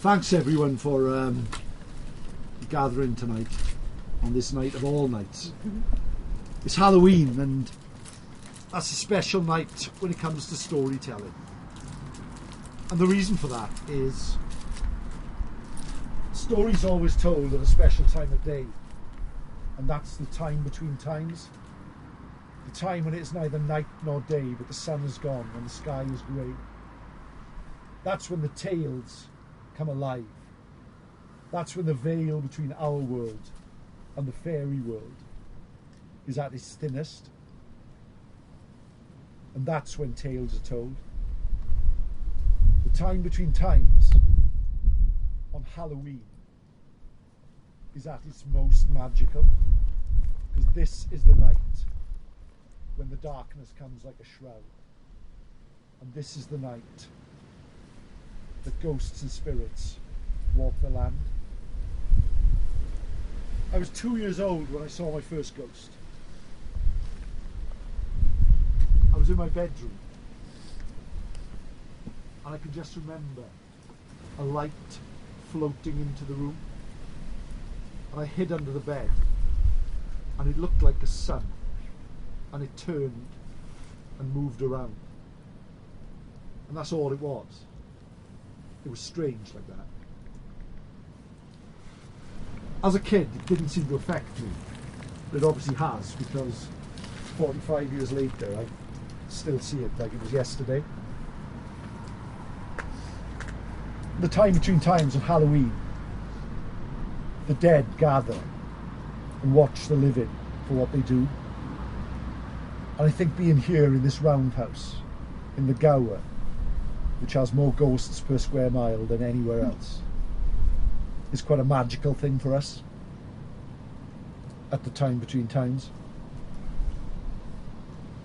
Thanks everyone for gathering tonight on this night of all nights. It's Halloween, and that's a special night when it comes to storytelling. And the reason for that is stories are always told at a special time of day, and that's the time between times. The time when it's neither night nor day, but the sun is gone and the sky is grey. That's when the tales come alive. That's when the veil between our world and the fairy world is at its thinnest. And that's when tales are told. The time between times on Halloween is at its most magical, because this is the night when the darkness comes like a shroud. And this is the night that ghosts and spirits walk the land. I was 2 years old when I saw my first ghost. I was in my bedroom, and I can just remember a light floating into the room, and I hid under the bed, and it looked like the sun, and it turned and moved around, and that's all it was. It was strange like that. As a kid, it didn't seem to affect me, but it obviously has, because 45 years later I still see it like it was yesterday. The time between times of Halloween, the dead gather and watch the living for what they do. And I think being here in this roundhouse, in the Gower, which has more ghosts per square mile than anywhere else, is quite a magical thing for us at the time between times.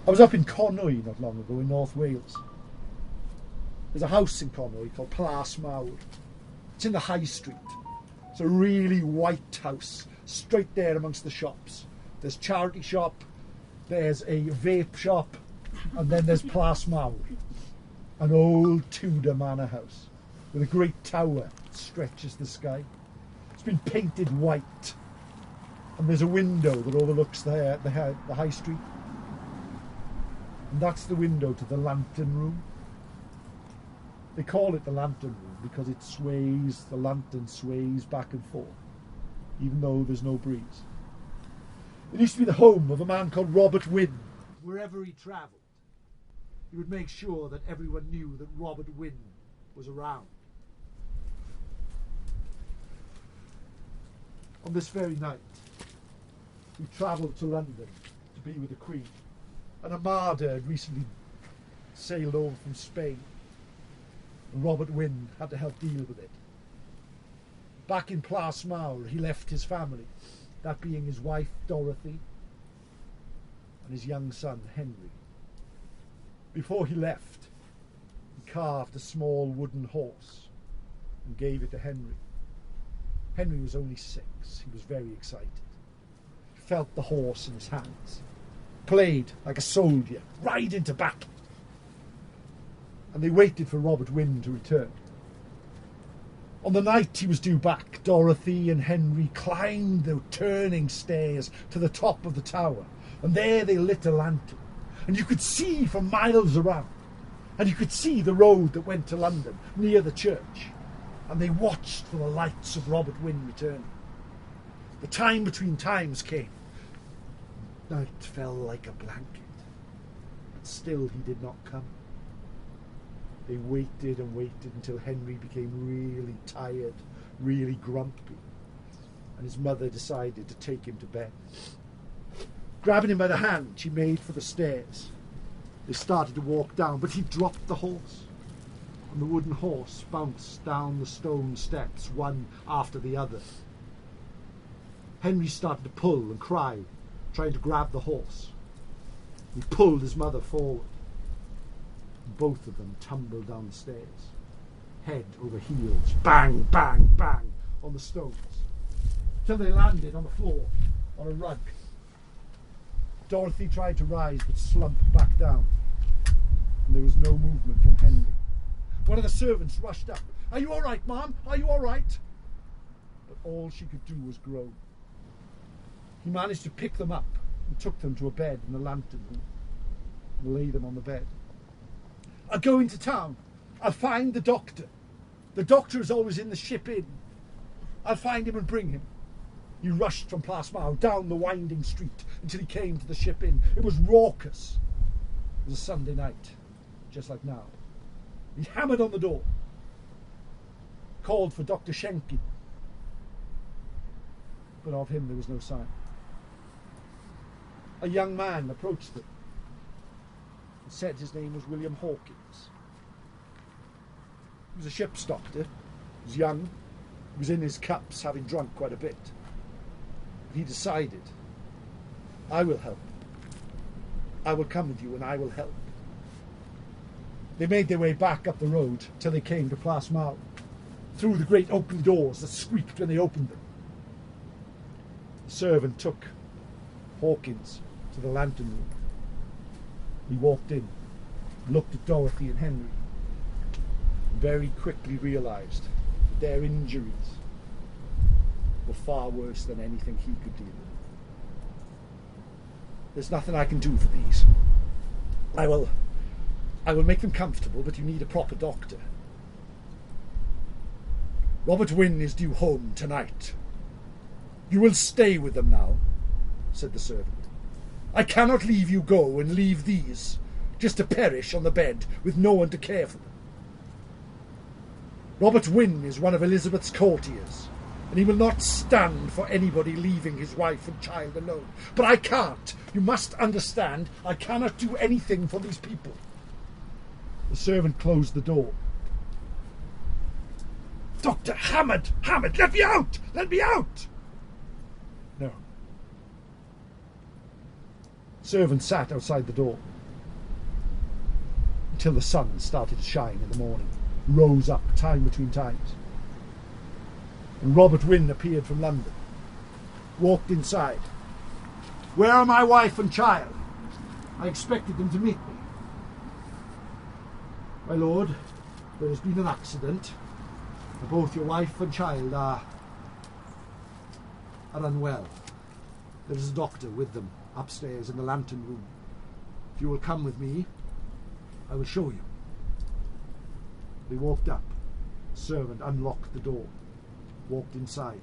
I was up in Conwy not long ago in North Wales. There's a house in Conwy called Plas Mawr. It's in the high street. It's a really white house, straight there amongst the shops. There's charity shop, there's a vape shop, and then there's Plas Mawr, an old Tudor manor house with a great tower that stretches the sky. It's been painted white, and there's a window that overlooks the high street. And that's the window to the lantern room. They call it the lantern room because it sways, the lantern sways back and forth, even though there's no breeze. It used to be the home of a man called Robert Wynne. Wherever he travelled, he would make sure that everyone knew that Robert Wynne was around. On this very night, we travelled to London to be with the Queen. An armada had recently sailed over from Spain, and Robert Wynne had to help deal with it. Back in Plas Mawr, he left his family, that being his wife Dorothy and his young son Henry. Before he left, he carved a small wooden horse and gave it to Henry. Henry was only 6. He was very excited. He felt the horse in his hands, played like a soldier, ride into battle. And they waited for Robert Wynne to return. On the night he was due back, Dorothy and Henry climbed the turning stairs to the top of the tower, and there they lit a lantern, and you could see for miles around, and you could see the road that went to London near the church, and they watched for the lights of Robert Wynne returning. The time between times came. Night fell like a blanket, but still he did not come. They waited and waited until Henry became really tired, really grumpy, and his mother decided to take him to bed. Grabbing him by the hand, she made for the stairs. They started to walk down, but he dropped the horse, and the wooden horse bounced down the stone steps, one after the other. Henry started to pull and cry, trying to grab the horse. He pulled his mother forward. Both of them tumbled down the stairs, head over heels, bang, bang, bang, on the stones, till they landed on the floor, on a rug. Dorothy tried to rise, but slumped back down, and there was no movement from Henry. One of the servants rushed up. "Are you all right, ma'am? Are you all right?" But all she could do was groan. He managed to pick them up and took them to a bed in the lantern room and lay them on the bed. "I'll go into town. I'll find the doctor. The doctor is always in the ship inn. I'll find him and bring him." He rushed from Plasmau down the winding street until he came to the ship inn. It was raucous. It was a Sunday night, just like now. He hammered on the door, called for Dr. Schenkin, but of him there was no sign. A young man approached them and said his name was William Hawkins. He was a ship's doctor. He was young. He was in his cups, having drunk quite a bit. He decided, "I will help. I will come with you and I will help." They made their way back up the road till they came to Plasmau, through the great open doors that squeaked when they opened them. The servant took Hawkins to the lantern room. He walked in, looked at Dorothy and Henry, and very quickly realised that their injuries were far worse than anything he could deal with. "There's nothing I can do for these. I will make them comfortable, but you need a proper doctor. Robert Wynne is due home tonight. You will stay with them now," said the servant. "I cannot leave you go and leave these just to perish on the bed with no one to care for them. Robert Wynne is one of Elizabeth's courtiers, and he will not stand for anybody leaving his wife and child alone. But I can't. You must understand, I cannot do anything for these people." The servant closed the door. "Dr. Hammond, let me out! Let me out!" No. The servant sat outside the door until the sun started to shine in the morning, rose up time between times. And Robert Wynne appeared from London, walked inside. "Where are my wife and child? I expected them to meet me." "My lord, there has been an accident. Both your wife and child are unwell. There is a doctor with them upstairs in the lantern room. If you will come with me, I will show you." They walked up. The servant unlocked the door, walked inside.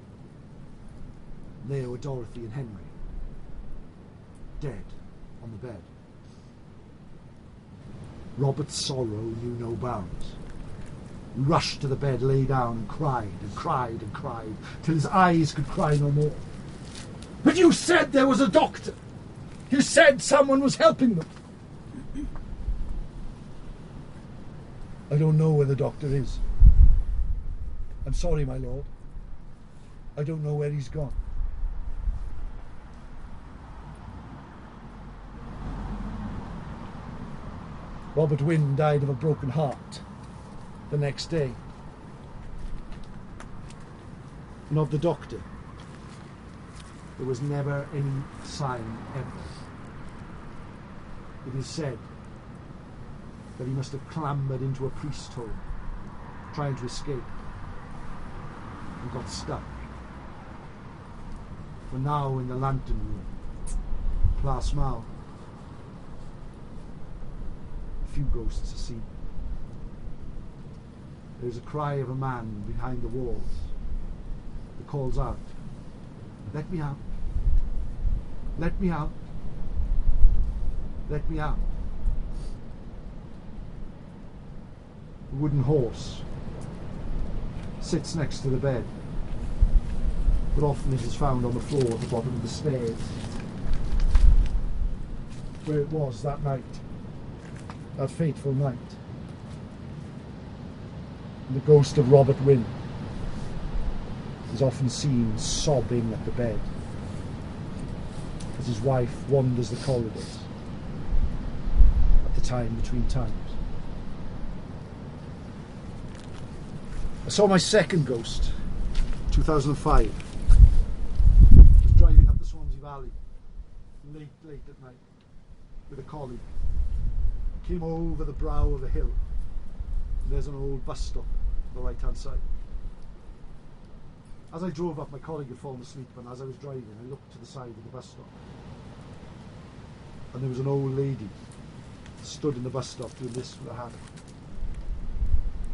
There were Dorothy and Henry, dead on the bed. Robert's sorrow knew no bounds. He rushed to the bed, lay down, and cried and cried and cried, till his eyes could cry no more. "But you said there was a doctor! You said someone was helping them!" "I don't know where the doctor is. I'm sorry, my lord. I don't know where he's gone." Robert Wynne died of a broken heart the next day. And of the doctor, there was never any sign ever. It is said that he must have clambered into a priest's home, trying to escape, and got stuck. For now in the lantern room, Plasmau, a few ghosts are seen. There is a cry of a man behind the walls that calls out, "Let me out! Let me out! Let me out!" A wooden horse sits next to the bed, but often it is found on the floor at the bottom of the stairs, where it was that night, that fateful night. And the ghost of Robert Wynne is often seen sobbing at the bed as his wife wanders the corridors at the time between times. I saw my second ghost, 2005. I was driving up the Swansea Valley late at night with a colleague. Came over the brow of a hill, There's an old bus stop on the right hand side. As I drove up, my colleague had fallen asleep, and as I was driving I looked to the side of the bus stop, and there was an old lady stood in the bus stop doing this with her hand,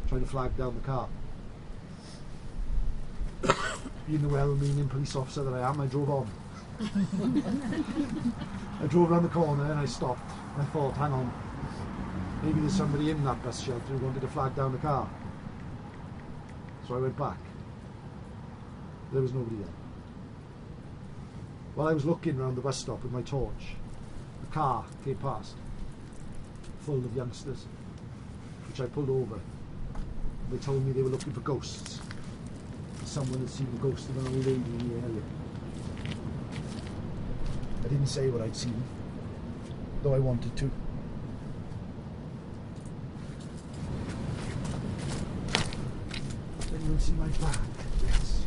trying to flag down the car. Being the well-meaning police officer that I am, I drove on. I drove around the corner and I stopped. I thought, hang on, maybe there's somebody in that bus shelter who wanted to flag down the car. So I went back. There was nobody there. While I was looking around the bus stop with my torch, a car came past, full of youngsters, which I pulled over. They told me they were looking for ghosts. Someone had seen the ghost of an old lady in the area. I didn't say what I'd seen, though I wanted to. Anyone see my bag? Yes.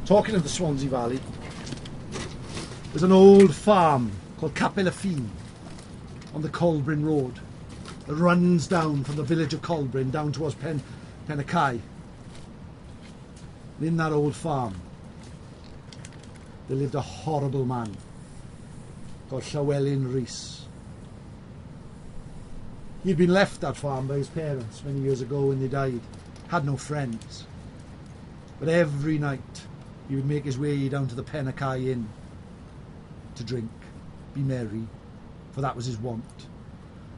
Talking of the Swansea Valley, there's an old farm called Capelafine on the Colbryn Road that runs down from the village of Colbryn down towards Penacai. And in that old farm there lived a horrible man called Llywelyn Rhys. He'd been left that farm by his parents many years ago when they died, had no friends, but every night he would make his way down to the Penacai Inn to drink, be merry, for that was his wont.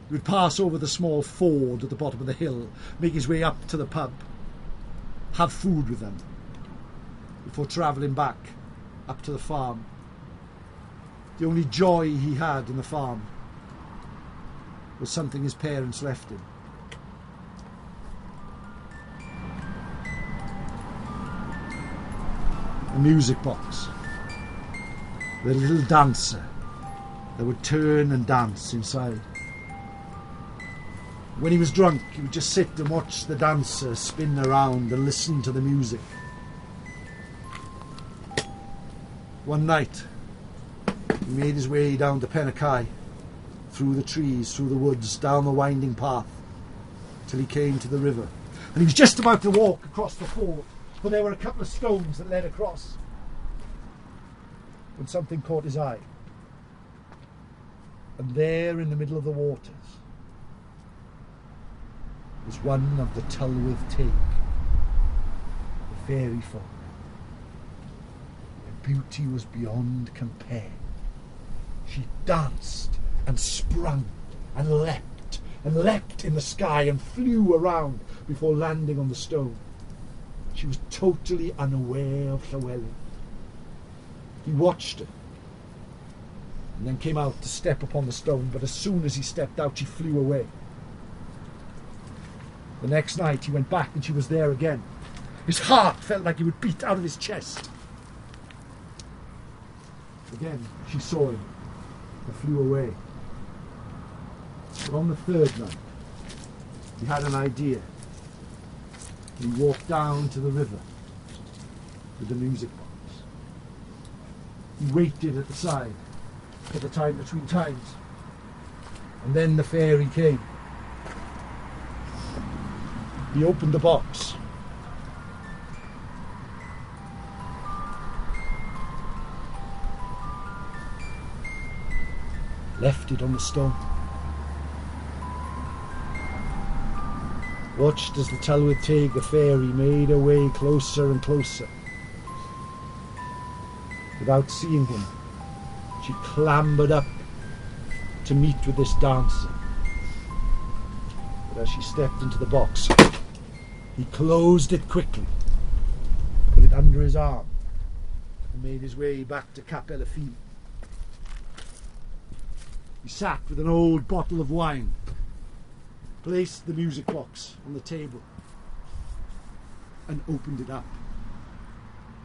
He would pass over the small ford at the bottom of the hill, make his way up to the pub, have food with them, before travelling back up to the farm. The only joy he had in the farm was something his parents left him. A music box, the little dancer that would turn and dance inside. When he was drunk, he would just sit and watch the dancer spin around and listen to the music. One night, he made his way down to Penacai, through the trees, through the woods, down the winding path, till he came to the river. And he was just about to walk across the ford, for there were a couple of stones that led across, when something caught his eye. And there in the middle of the waters was one of the Tylwyth Teg, the fairy folk. Her beauty was beyond compare. She danced and sprung and leapt in the sky and flew around before landing on the stone. She was totally unaware of Llywelyn. He watched her and then came out to step upon the stone, but as soon as he stepped out, she flew away. The next night he went back and she was there again. His heart felt like he would beat out of his chest. Again she saw him and flew away. But on the third night he had an idea. He walked down to the river with the music box. He waited at the side for the time between times, and then the fairy came. He opened the box. Left it on the stone. Watched as the Tylwyth Teg, the fairy, made her way closer and closer. Without seeing him, she clambered up to meet with this dancer. But as she stepped into the box, he closed it quickly, put it under his arm, and made his way back to Capelafine. He sat with an old bottle of wine, placed the music box on the table, and opened it up.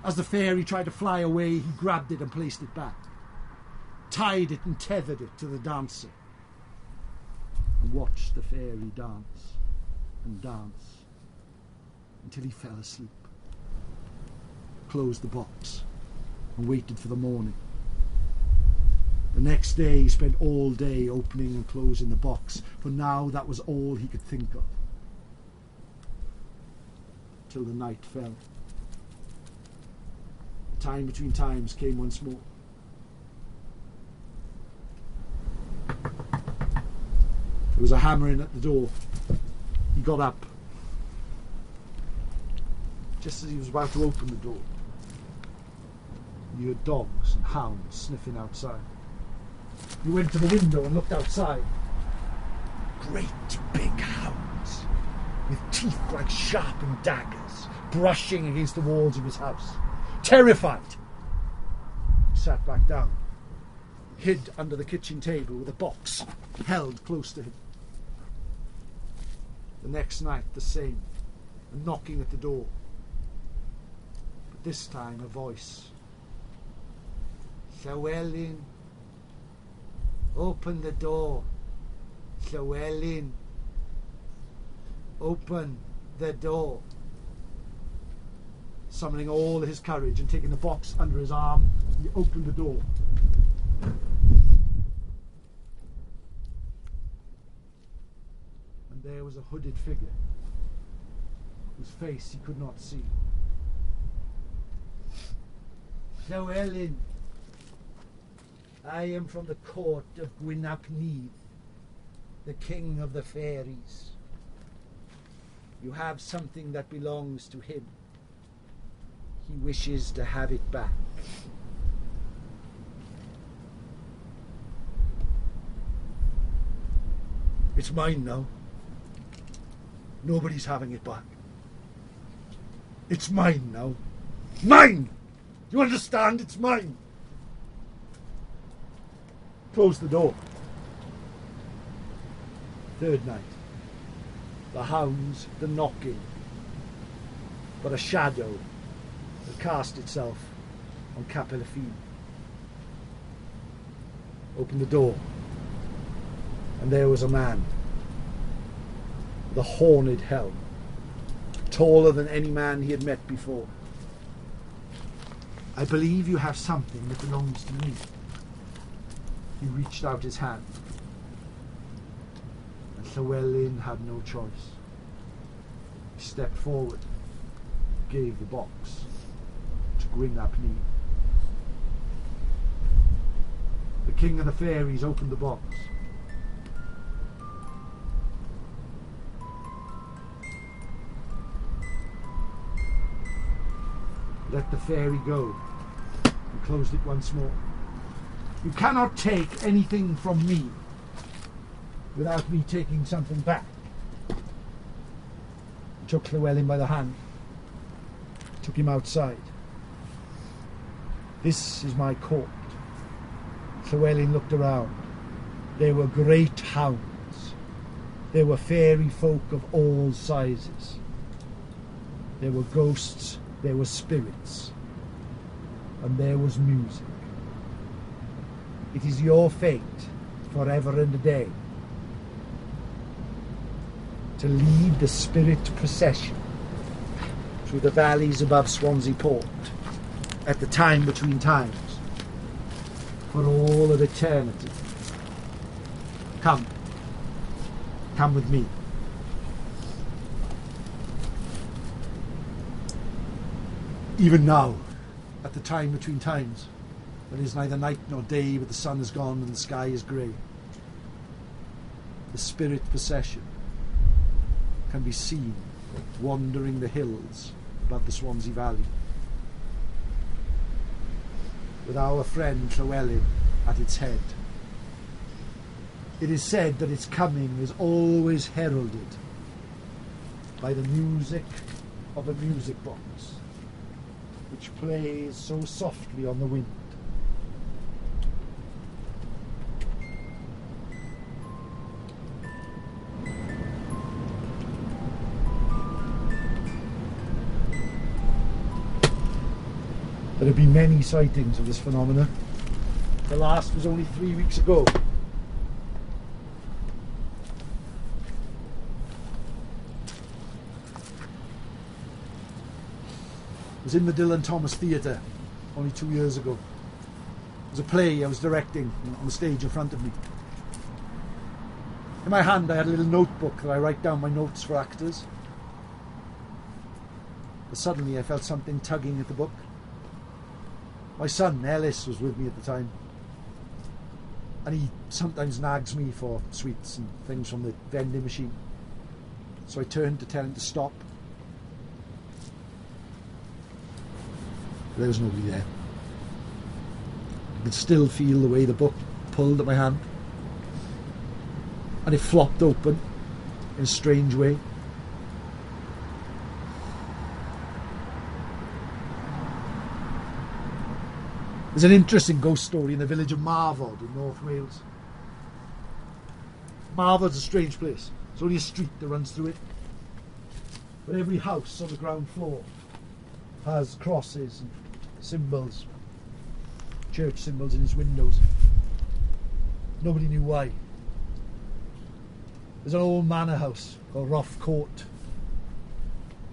As the fairy tried to fly away, he grabbed it and placed it back, tied it and tethered it to the dancer, and watched the fairy dance and dance until he fell asleep, closed the box and waited for the morning. The next day he spent all day opening and closing the box, for now that was all he could think of. Till the night fell. The time between times came once more. There was a hammering at the door. He got up. Just as he was about to open the door, he heard dogs and hounds sniffing outside. He went to the window and looked outside. Great big hounds, with teeth like sharpened daggers, brushing against the walls of his house. Terrified, he sat back down, hid under the kitchen table with a box held close to him. The next night the same, a knocking at the door. But this time a voice. Llywelyn, open the door. Llywelyn, open the door. Summoning all his courage and taking the box under his arm, he opened the door. And there was a hooded figure, whose face he could not see. Llywelyn, I am from the court of Gwynap Neath, the king of the fairies. You have something that belongs to him. He wishes to have it back. It's mine now. Nobody's having it back. It's mine now. Mine! You understand? It's mine. Close the door. Third night. The hounds, the knocking. But a shadow that cast itself on Capelafine. Opened the door. And there was a man with a horned helm, taller than any man he had met before. I believe you have something that belongs to me. He reached out his hand, and Llywelyn had no choice. He stepped forward, gave the box to Gwynap Neath. The king of the fairies opened the box. Let the fairy go, and closed it once more. You cannot take anything from me without me taking something back. He took Llywelyn by the hand, took him outside. This is my court. Llywelyn looked around. There were great hounds. There were fairy folk of all sizes. There were ghosts. There were spirits, and there was music. It is your fate, forever and a day, to lead the spirit procession through the valleys above Swansea Port, at the time between times, for all of eternity. Come with me. Even now, at the time between times, there is neither night nor day, but the sun is gone and the sky is grey. The spirit procession can be seen wandering the hills above the Swansea Valley, with our friend Llywelyn at its head. It is said that its coming is always heralded by the music of a music box, which plays so softly on the wind. There have been many sightings of this phenomenon. The last was only 3 weeks ago. It was in the Dylan Thomas Theatre only 2 years ago. was a play I was directing on the stage in front of me. In my hand I had a little notebook that I write down my notes for actors. But suddenly I felt something tugging at the book. My son, Ellis, was with me at the time. And he sometimes nags me for sweets and things from the vending machine. So I turned to tell him to stop. There was nobody there. I could still feel the way the book pulled at my hand. And it flopped open in a strange way. There's an interesting ghost story in the village of Marford in North Wales. Marford's a strange place. It's only a street that runs through it. But every house on the ground floor has crosses and symbols, church symbols in its windows. Nobody knew why. There's an old manor house called Rough Court,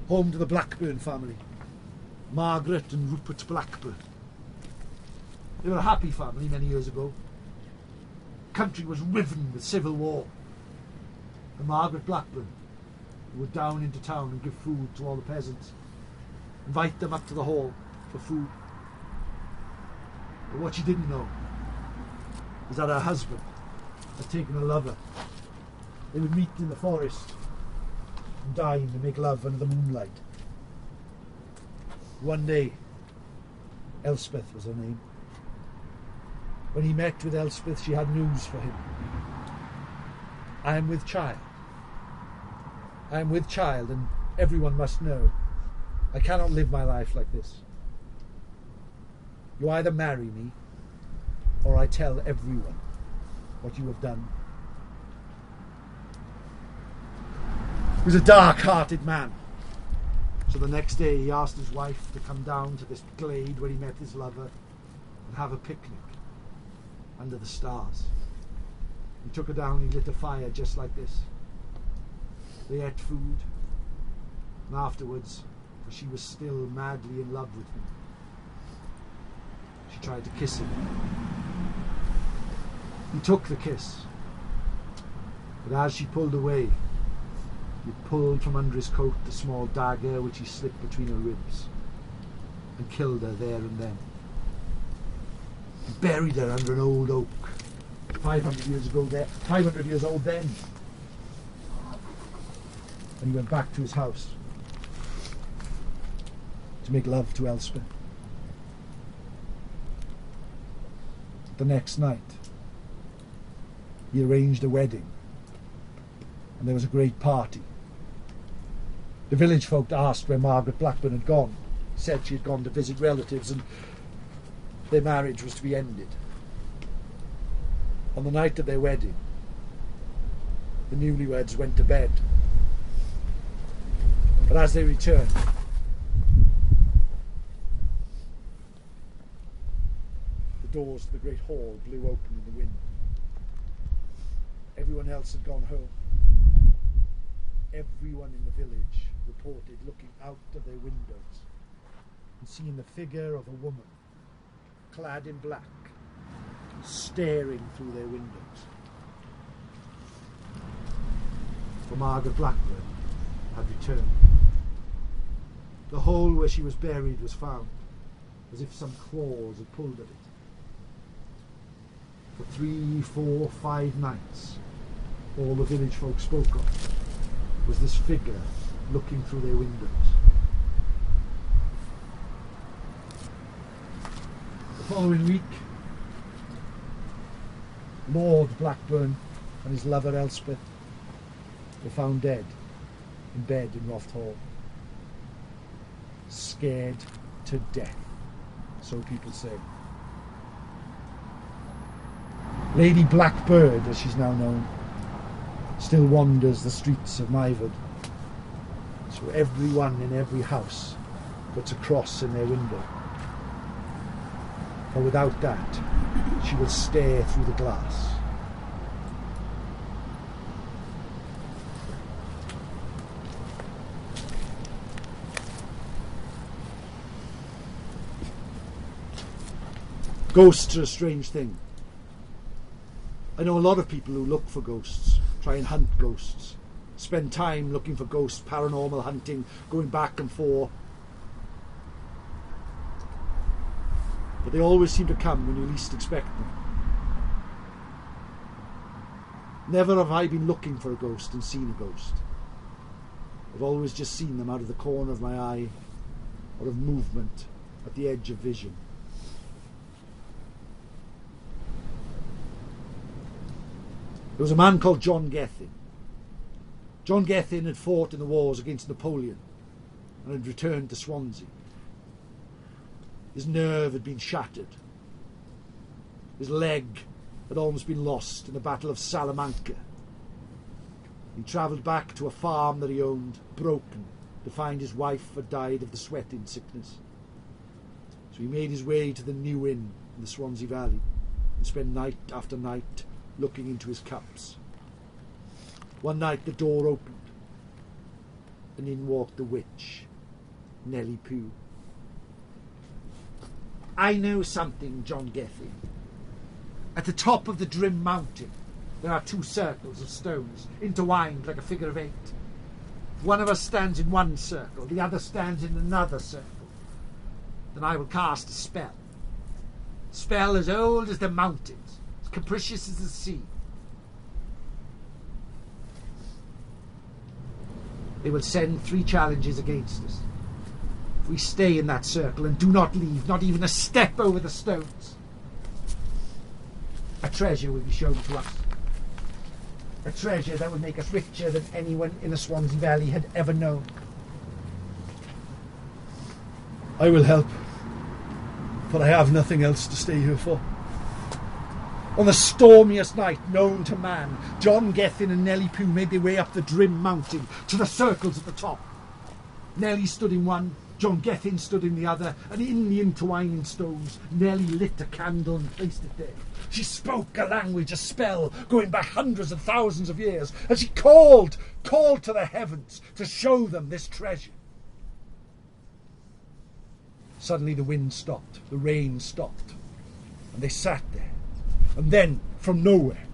home to the Blackburn family, Margaret and Rupert Blackburn. They were a happy family many years ago. The country was riven with civil war. And Margaret Blackburn would down into town and give food to all the peasants, invite them up to the hall for food. But what she didn't know was that her husband had taken a lover. They would meet in the forest and dine and make love under the moonlight. One day, Elspeth was her name. When he met with Elspeth, she had news for him. I am with child. I am with child, and everyone must know. I cannot live my life like this. You either marry me, or I tell everyone what you have done. He was a dark-hearted man. So the next day he asked his wife to come down to this glade where he met his lover and have a picnic under the stars. He took her down, he lit a fire just like this. They ate food, and afterwards, for she was still madly in love with him, she tried to kiss him. He took the kiss, but as she pulled away, he pulled from under his coat the small dagger which he slipped between her ribs and killed her there and then. He buried her under an old oak, 500 years ago there, 500 years old then. And he went back to his house to make love to Elspeth. The next night, he arranged a wedding, and there was a great party. The village folk asked where Margaret Blackburn had gone, said she had gone to visit relatives, and their marriage was to be ended. On the night of their wedding, the newlyweds went to bed. But as they returned, the doors to the great hall blew open in the wind. Everyone else had gone home. Everyone in the village reported looking out of their windows and seeing the figure of a woman clad in black staring through their windows. For Margaret Blackburn had returned. The hole where she was buried was found, as if some claws had pulled at it. For 3, 4, 5 nights, all the village folk spoke of was this figure looking through their windows. The following week, Lord Blackburn and his lover Elspeth were found dead in bed in Roft Hall. Scared to death, so people say. Lady Blackbird, as she's now known, still wanders the streets of Myford. So everyone in every house puts a cross in their window. For without that, she will stare through the glass. Ghosts are a strange thing. I know a lot of people who look for ghosts, try and hunt ghosts, spend time looking for ghosts, paranormal hunting, going back and forth. But they always seem to come when you least expect them. Never have I been looking for a ghost and seen a ghost. I've always just seen them out of the corner of my eye, or of movement at the edge of vision. There was a man called John Gethin. John Gethin had fought in the wars against Napoleon and had returned to Swansea. His nerve had been shattered. His leg had almost been lost in the Battle of Salamanca. He travelled back to a farm that he owned, broken, to find his wife had died of the sweating sickness. So he made his way to the New Inn in the Swansea Valley and spent night after night looking into his cups. One night the door opened and in walked the witch, Nellie Pugh. I know something, John Gethin. At the top of the Drim Mountain, there are 2 circles of stones, intertwined like a figure of 8. One of us stands in one circle, the other stands in another circle. Then I will cast a spell. Spell as old as the mountains, as capricious as the sea. They will send 3 challenges against us. If we stay in that circle and do not leave, not even a step over the stones, a treasure will be shown to us. A treasure that will make us richer than anyone in the Swansea Valley had ever known. I will help, for I have nothing else to stay here for. On the stormiest night known to man, John Gethin and Nellie Pugh made their way up the Drim Mountain to the circles at the top. Nellie stood in one, John Gethin stood in the other, and in the intertwining stones, Nellie lit a candle and placed it there. She spoke a language, a spell, going back hundreds and thousands of years, and she called to the heavens to show them this treasure. Suddenly the wind stopped, the rain stopped, and they sat there. And then, from nowhere,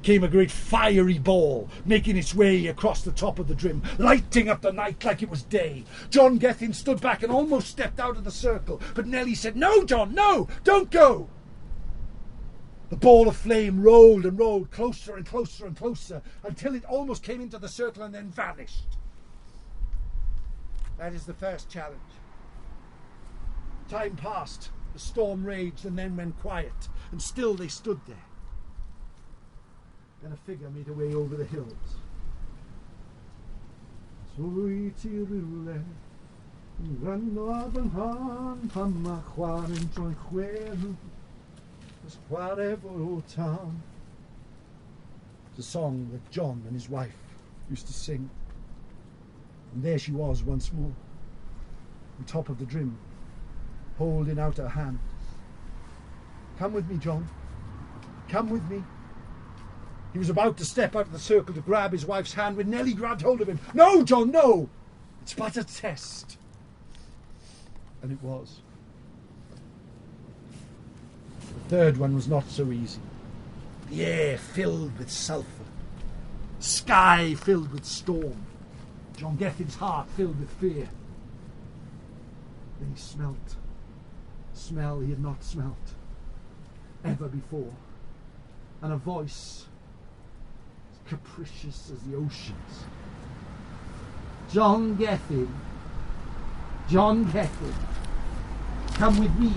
came a great fiery ball, making its way across the top of the Drim, lighting up the night like it was day. John Gethin stood back and almost stepped out of the circle, but Nellie said, "No, John, no, don't go." The ball of flame rolled and rolled closer and closer and closer until it almost came into the circle and then vanished. That is the first challenge. Time passed, the storm raged and then went quiet, and still they stood there. Then a figure made her way over the hills. Storyteller, it's a song that John and his wife used to sing. And there she was once more, on top of the Drim, holding out her hand. "Come with me, John. Come with me." He was about to step out of the circle to grab his wife's hand when Nellie grabbed hold of him. "No, John, no! It's but a test." And it was. The third one was not so easy. The air filled with sulphur. Sky filled with storm. John Gethin's heart filled with fear. Then he smelt. Smell he had not smelt ever before. And a voice as capricious as the oceans. "John Gethin, John Gethin, come with me,"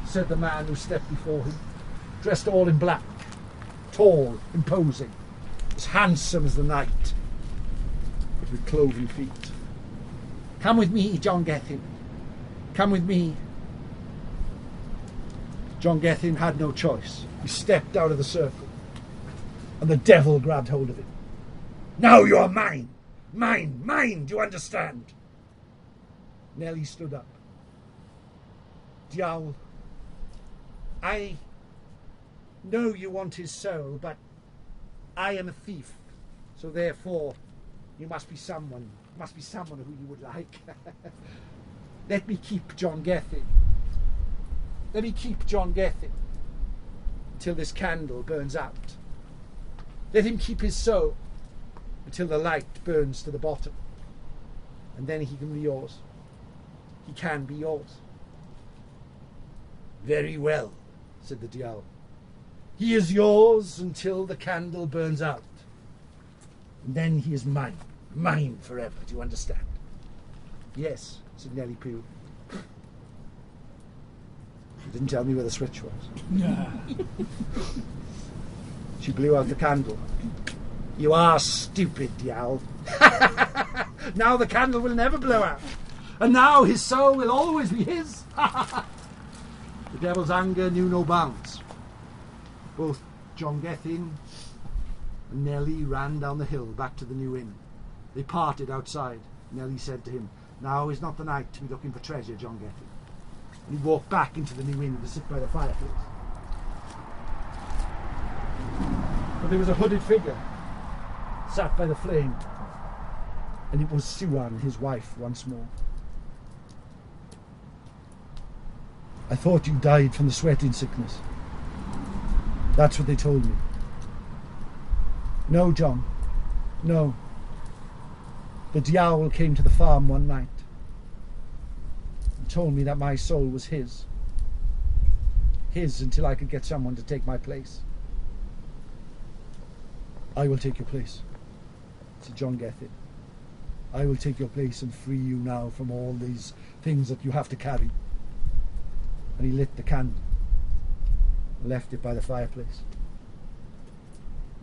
said the man who stepped before him, dressed all in black, tall, imposing, as handsome as the night, but with cloven feet. "Come with me, John Gethin, come with me." John Gethin had no choice. He stepped out of the circle, and the devil grabbed hold of him. "Now you are mine! Mine! Mine! Do you understand?" Nellie stood up. "Diawl, I know you want his soul, but I am a thief, so therefore you must be someone who you would like. Let me keep John Gethin." Let me keep John Gethin till this candle burns out. Let him keep his soul until the light burns to the bottom. And then he can be yours. He can be yours. Very well, said the Diawl. He is yours until the candle burns out. And then he is mine. Mine forever, do you understand? Yes, said Nellie Pugh. She didn't tell me where the switch was. She blew out the candle. You are stupid, Diawl. Now the candle will never blow out. And now his soul will always be his. The devil's anger knew no bounds. Both John Gethin and Nellie ran down the hill back to the new inn. They parted outside. Nellie said to him, "Now is not the night to be looking for treasure, John Gethin." And he walked back into the new inn to sit by the fireplace. But there was a hooded figure sat by the flame, and it was Siwan, his wife, once more. "I thought you died from the sweating sickness." That's what they told me. "No, John, no. The Diawl came to the farm one night and told me that my soul was his. His until I could get someone to take my place." "I will take your place," said John Gethin. "I will take your place and free you now from all these things that you have to carry." And he lit the candle and left it by the fireplace.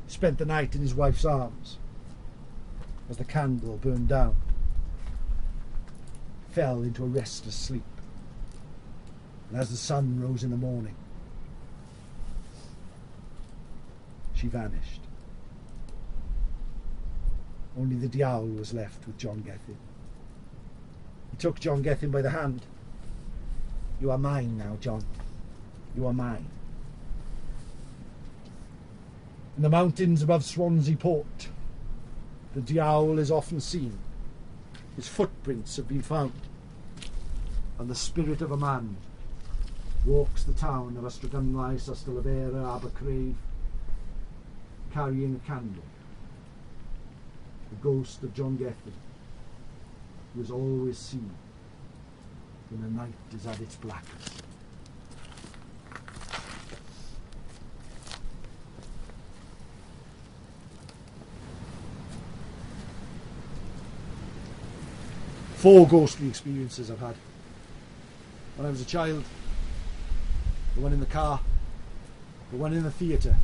He spent the night in his wife's arms as the candle burned down, fell into a restless sleep. And as the sun rose in the morning, she vanished. Only the Diawl was left with John Gethin. He took John Gethin by the hand. "You are mine now, John. You are mine." In the mountains above Swansea Port, the Diawl is often seen. His footprints have been found, and the spirit of a man walks the town of Ystrygynlais, Ystalyfera, Abercrave, carrying a candle. The ghost of John Gethin, who is always seen when the night is at its blackest. Four ghostly experiences I've had. When I was a child, the one in the car, the one in the theatre,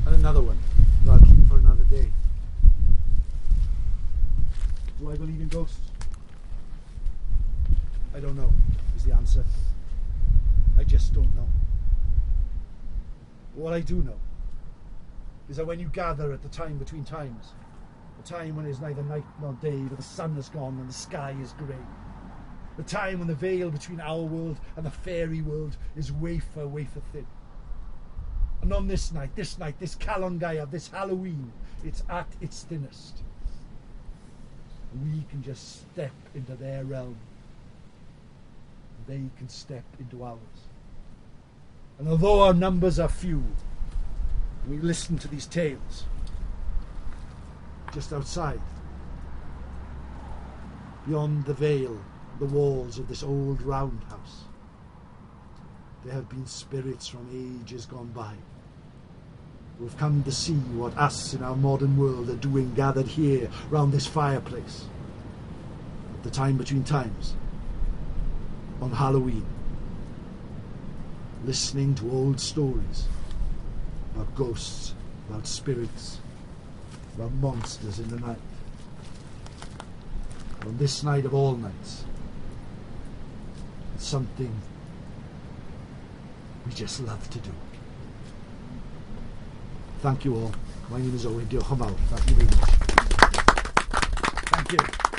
and another one that I'll keep for another day. Do I believe in ghosts? I don't know, is the answer. I just don't know. What I do know is that when you gather at the time between times, the time when it's neither night nor day, but the sun has gone and the sky is grey, the time when the veil between our world and the fairy world is wafer thin. And on this night, this Calon Gaea, this Halloween, it's at its thinnest. We can just step into their realm. They can step into ours. And although our numbers are few, we listen to these tales just outside, beyond the veil, the walls of this old roundhouse. There have been spirits from ages gone by who have come to see what us in our modern world are doing, gathered here round this fireplace at the time between times on Halloween, listening to old stories about ghosts, about spirits, about monsters in the night. On this night of all nights, it's something we just love to do. Thank you all. My name is Owen. Diolch yn fawr. Thank you very much. Thank you.